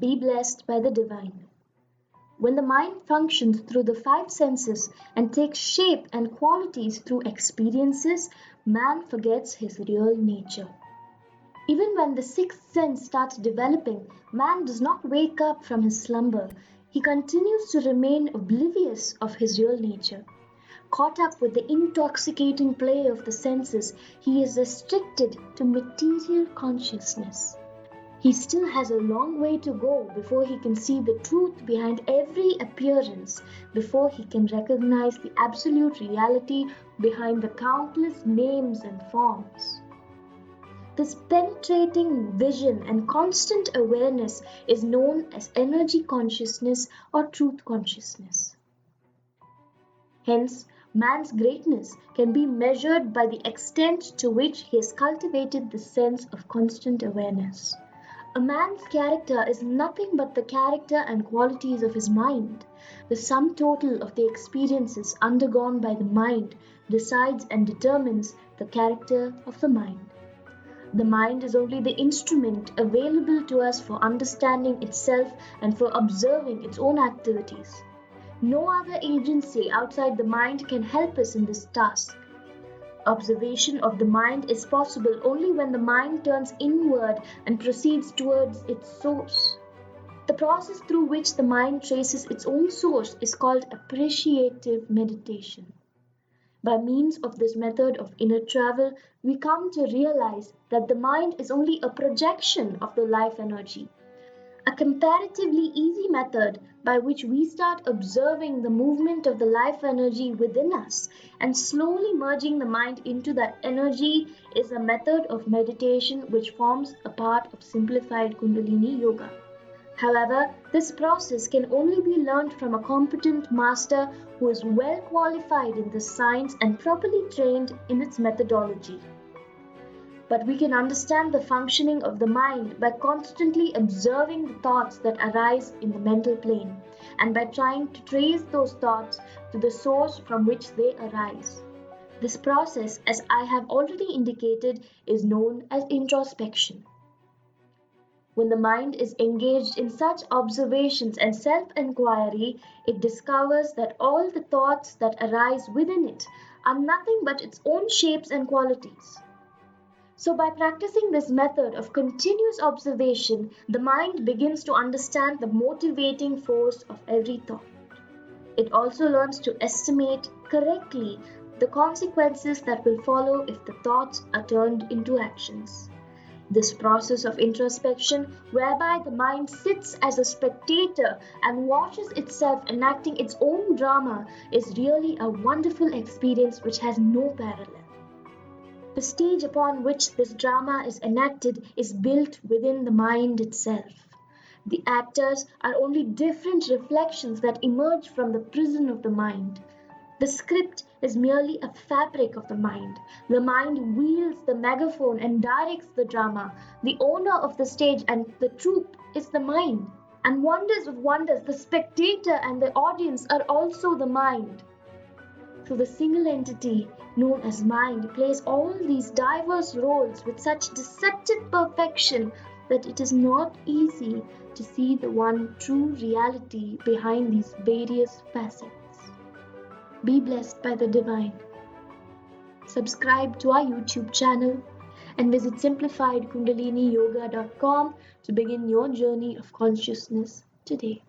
Be blessed by the divine. When the mind functions through the five senses and takes shape and qualities through experiences, man forgets his real nature. Even when the sixth sense starts developing, man does not wake up from his slumber. He continues to remain oblivious of his real nature. Caught up with the intoxicating play of the senses, he is restricted to material consciousness. He still has a long way to go before he can see the truth behind every appearance, before he can recognize the absolute reality behind the countless names and forms. This penetrating vision and constant awareness is known as energy consciousness or truth consciousness. Hence, man's greatness can be measured by the extent to which he has cultivated the sense of constant awareness. A man's character is nothing but the character and qualities of his mind. The sum total of the experiences undergone by the mind decides and determines the character of the mind. The mind is only the instrument available to us for understanding itself and for observing its own activities. No other agency outside the mind can help us in this task. Observation of the mind is possible only when the mind turns inward and proceeds towards its source. The process through which the mind traces its own source is called appreciative meditation. By means of this method of inner travel, we come to realize that the mind is only a projection of the life energy. A comparatively easy method by which we start observing the movement of the life energy within us and slowly merging the mind into that energy is a method of meditation which forms a part of simplified Kundalini Yoga. However, this process can only be learned from a competent master who is well qualified in this science and properly trained in its methodology. But we can understand the functioning of the mind by constantly observing the thoughts that arise in the mental plane and by trying to trace those thoughts to the source from which they arise. This process, as I have already indicated, is known as introspection. When the mind is engaged in such observations and self-inquiry, it discovers that all the thoughts that arise within it are nothing but its own shapes and qualities. So by practicing this method of continuous observation, the mind begins to understand the motivating force of every thought. It also learns to estimate correctly the consequences that will follow if the thoughts are turned into actions. This process of introspection, whereby the mind sits as a spectator and watches itself enacting its own drama, is really a wonderful experience which has no parallel. The stage upon which this drama is enacted is built within the mind itself. The actors are only different reflections that emerge from the prison of the mind. The script is merely a fabric of the mind. The mind wields the megaphone and directs the drama. The owner of the stage and the troupe is the mind. And wonders of wonders, the spectator and the audience are also the mind. So the single entity known as mind plays all these diverse roles with such deceptive perfection that it is not easy to see the one true reality behind these various facets. Be blessed by the divine. Subscribe to our YouTube channel and visit simplifiedkundaliniyoga.com to begin your journey of consciousness today.